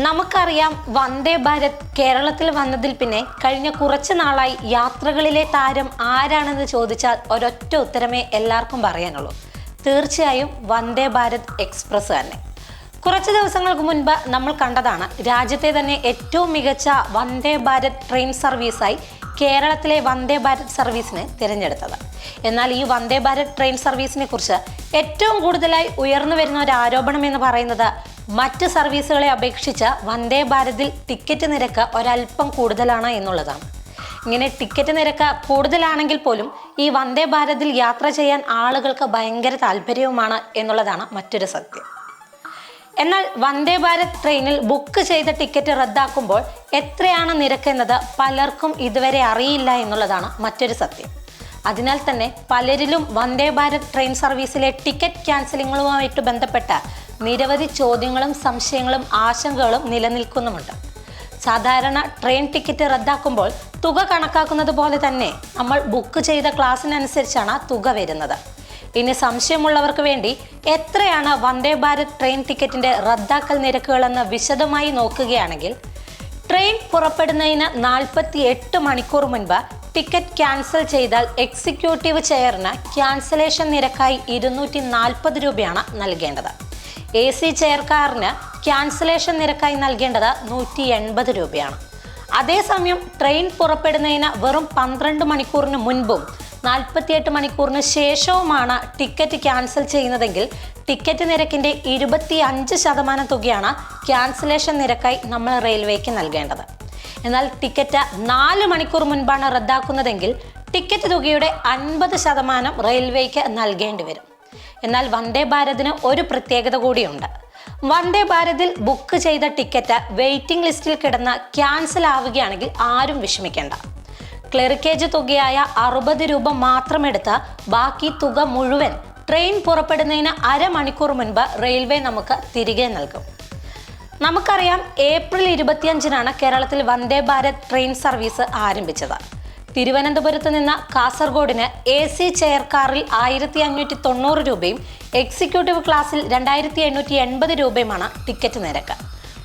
നമുക്കറിയാം, വന്ദേ ഭാരത് കേരളത്തിൽ വന്നതിൽ പിന്നെ കഴിഞ്ഞ കുറച്ച് നാളായി യാത്രകളിലെ താരം ആരാണെന്ന് ചോദിച്ചാൽ ഒരൊറ്റ ഉത്തരമേ എല്ലാവർക്കും പറയാനുള്ളൂ. തീർച്ചയായും വന്ദേ ഭാരത് എക്സ്പ്രസ് തന്നെ. കുറച്ച് ദിവസങ്ങൾക്ക് മുൻപ് നമ്മൾ കണ്ടതാണ് രാജ്യത്തെ തന്നെ ഏറ്റവും മികച്ച വന്ദേ ഭാരത് ട്രെയിൻ സർവീസായി കേരളത്തിലെ വന്ദേ ഭാരത് സർവീസിനെ തിരഞ്ഞെടുത്തത്. എന്നാൽ ഈ വന്ദേ ഭാരത് ട്രെയിൻ സർവീസിനെ കുറിച്ച് ഏറ്റവും കൂടുതലായി ഉയർന്നു വരുന്ന ഒരു ആരോപണം എന്ന് പറയുന്നത് മറ്റ് സർവീസുകളെ അപേക്ഷിച്ച് വന്ദേ ഭാരതിൽ ടിക്കറ്റ് നിരക്ക് ഒരല്പം കൂടുതലാണ് എന്നുള്ളതാണ്. ഇങ്ങനെ ടിക്കറ്റ് നിരക്ക് കൂടുതലാണെങ്കിൽ പോലും ഈ വന്ദേ ഭാരതിൽ യാത്ര ചെയ്യാൻ ആളുകൾക്ക് ഭയങ്കര താല്പര്യവുമാണ് എന്നുള്ളതാണ് മറ്റൊരു സത്യം. എന്നാൽ വന്ദേ ഭാരത് ട്രെയിനിൽ ബുക്ക് ചെയ്ത ടിക്കറ്റ് റദ്ദാക്കുമ്പോൾ എത്രയാണ് നിരക്കെന്നത് പലർക്കും ഇതുവരെ അറിയില്ല എന്നുള്ളതാണ് മറ്റൊരു സത്യം. അതിനാൽ തന്നെ പലരിലും വന്ദേ ഭാരത് ട്രെയിൻ സർവീസിലെ ടിക്കറ്റ് ക്യാൻസലിങ്ങുമായിട്ട് ബന്ധപ്പെട്ട നിരവധി ചോദ്യങ്ങളും സംശയങ്ങളും ആശങ്കകളും നിലനിൽക്കുന്നുമുണ്ട്. സാധാരണ ട്രെയിൻ ടിക്കറ്റ് റദ്ദാക്കുമ്പോൾ തുക കണക്കാക്കുന്നത് പോലെ തന്നെ നമ്മൾ ബുക്ക് ചെയ്ത ക്ലാസ്സിനനുസരിച്ചാണ് തുക വരുന്നത്. ഇനി സംശയമുള്ളവർക്ക് വേണ്ടി എത്രയാണ് വന്ദേ ഭാരത് ട്രെയിൻ ടിക്കറ്റിന്റെ റദ്ദാക്കൽ നിരക്കുകളെന്ന് വിശദമായി നോക്കുകയാണെങ്കിൽ, ട്രെയിൻ പുറപ്പെടുന്നതിന് 48 മണിക്കൂർ മുൻപ് ടിക്കറ്റ് ക്യാൻസൽ ചെയ്താൽ എക്സിക്യൂട്ടീവ് ചെയറിന് ക്യാൻസലേഷൻ നിരക്കായി 240 രൂപയാണ് നൽകേണ്ടത്. AC ചെയർക്കാരന് ക്യാൻസലേഷൻ നിരക്കായി നൽകേണ്ടത് 180 രൂപയാണ്. അതേസമയം ട്രെയിൻ പുറപ്പെടുന്നതിന് വെറും 12 മണിക്കൂറിന് മുൻപും 48 മണിക്കൂറിന് ശേഷവുമാണ് ടിക്കറ്റ് ക്യാൻസൽ ചെയ്യുന്നതെങ്കിൽ ടിക്കറ്റ് നിരക്കിൻ്റെ 25% തുകയാണ് ക്യാൻസലേഷൻ നിരക്കായി നമ്മൾ റെയിൽവേക്ക് നൽകേണ്ടത്. എന്നാൽ ടിക്കറ്റ് 4 മണിക്കൂർ മുൻപാണ് റദ്ദാക്കുന്നതെങ്കിൽ ടിക്കറ്റ് തുകയുടെ 50% റെയിൽവേക്ക് നൽകേണ്ടി വരും. എന്നാൽ വന്ദേ ഭാരതിന് ഒരു പ്രത്യേകത കൂടിയുണ്ട്. വന്ദേ ഭാരതിൽ ബുക്ക് ചെയ്ത ടിക്കറ്റ് വെയിറ്റിംഗ് ലിസ്റ്റിൽ കിടന്ന് ക്യാൻസൽ ആവുകയാണെങ്കിൽ ആരും വിഷമിക്കേണ്ട. ക്ലെറിക്കേജ് തുകയായ 60 രൂപ മാത്രം എടുത്ത് ബാക്കി തുക മുഴുവൻ ട്രെയിൻ പുറപ്പെടുന്നതിന് അരമണിക്കൂർ മുൻപ് റെയിൽവേ നമുക്ക് തിരികെ നൽകും. നമുക്കറിയാം, ഏപ്രിൽ 25-നാണ് കേരളത്തിൽ വന്ദേ ഭാരത് ട്രെയിൻ സർവീസ് ആരംഭിച്ചത്. തിരുവനന്തപുരത്ത് നിന്ന് കാസർഗോഡിന് AC ചെയർ കാറിൽ 1590 രൂപയും എക്സിക്യൂട്ടീവ് ക്ലാസ്സിൽ 2880 രൂപയുമാണ് ടിക്കറ്റ് നിരക്ക്.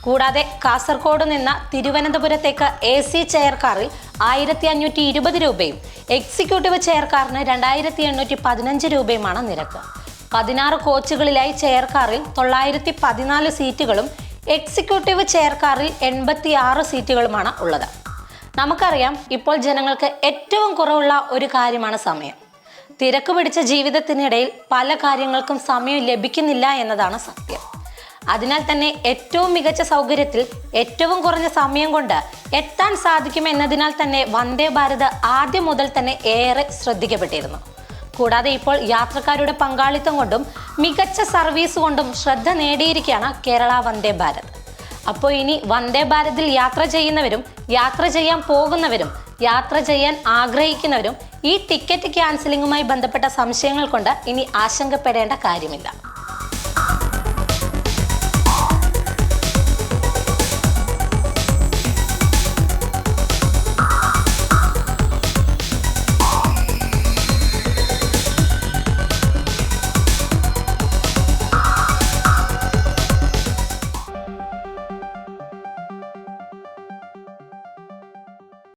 കൂടാതെ കാസർഗോഡ് നിന്ന് തിരുവനന്തപുരത്തേക്ക് AC ചെയർ കാറിൽ 1520 രൂപയും എക്സിക്യൂട്ടീവ് ചെയർ കാറിന് 2815 രൂപയുമാണ് നിരക്ക്. 16 കോച്ചുകളിലായി ചെയർ കാറിൽ 914 സീറ്റുകളും എക്സിക്യൂട്ടീവ് ചെയർ കാറിൽ 86 സീറ്റുകളുമാണ് ഉള്ളത്. നമുക്കറിയാം, ഇപ്പോൾ ജനങ്ങൾക്ക് ഏറ്റവും കുറവുള്ള ഒരു കാര്യമാണ് സമയം. തിരക്ക് പിടിച്ച ജീവിതത്തിനിടയിൽ പല കാര്യങ്ങൾക്കും സമയം ലഭിക്കുന്നില്ല എന്നതാണ് സത്യം. അതിനാൽ തന്നെ ഏറ്റവും മികച്ച സൗകര്യത്തിൽ ഏറ്റവും കുറഞ്ഞ സമയം കൊണ്ട് എത്താൻ സാധിക്കുമെന്നതിനാൽ തന്നെ വന്ദേ ഭാരത് ആദ്യം മുതൽ തന്നെ ഏറെ ശ്രദ്ധിക്കപ്പെട്ടിരുന്നു. കൂടാതെ ഇപ്പോൾ യാത്രക്കാരുടെ പങ്കാളിത്തം കൊണ്ടും മികച്ച സർവീസ് കൊണ്ടും ശ്രദ്ധ നേടിയിരിക്കുകയാണ് കേരള വന്ദേ ഭാരത്. അപ്പോൾ ഇനി വന്ദേ ഭാരതിൽ യാത്ര ചെയ്യുന്നവരും യാത്ര ചെയ്യാൻ പോകുന്നവരും യാത്ര ചെയ്യാൻ ആഗ്രഹിക്കുന്നവരും ഈ ടിക്കറ്റ് ക്യാൻസലിങ്ങുമായി ബന്ധപ്പെട്ട സംശയങ്ങൾ കൊണ്ട് ഇനി ആശങ്കപ്പെടേണ്ട കാര്യമില്ല.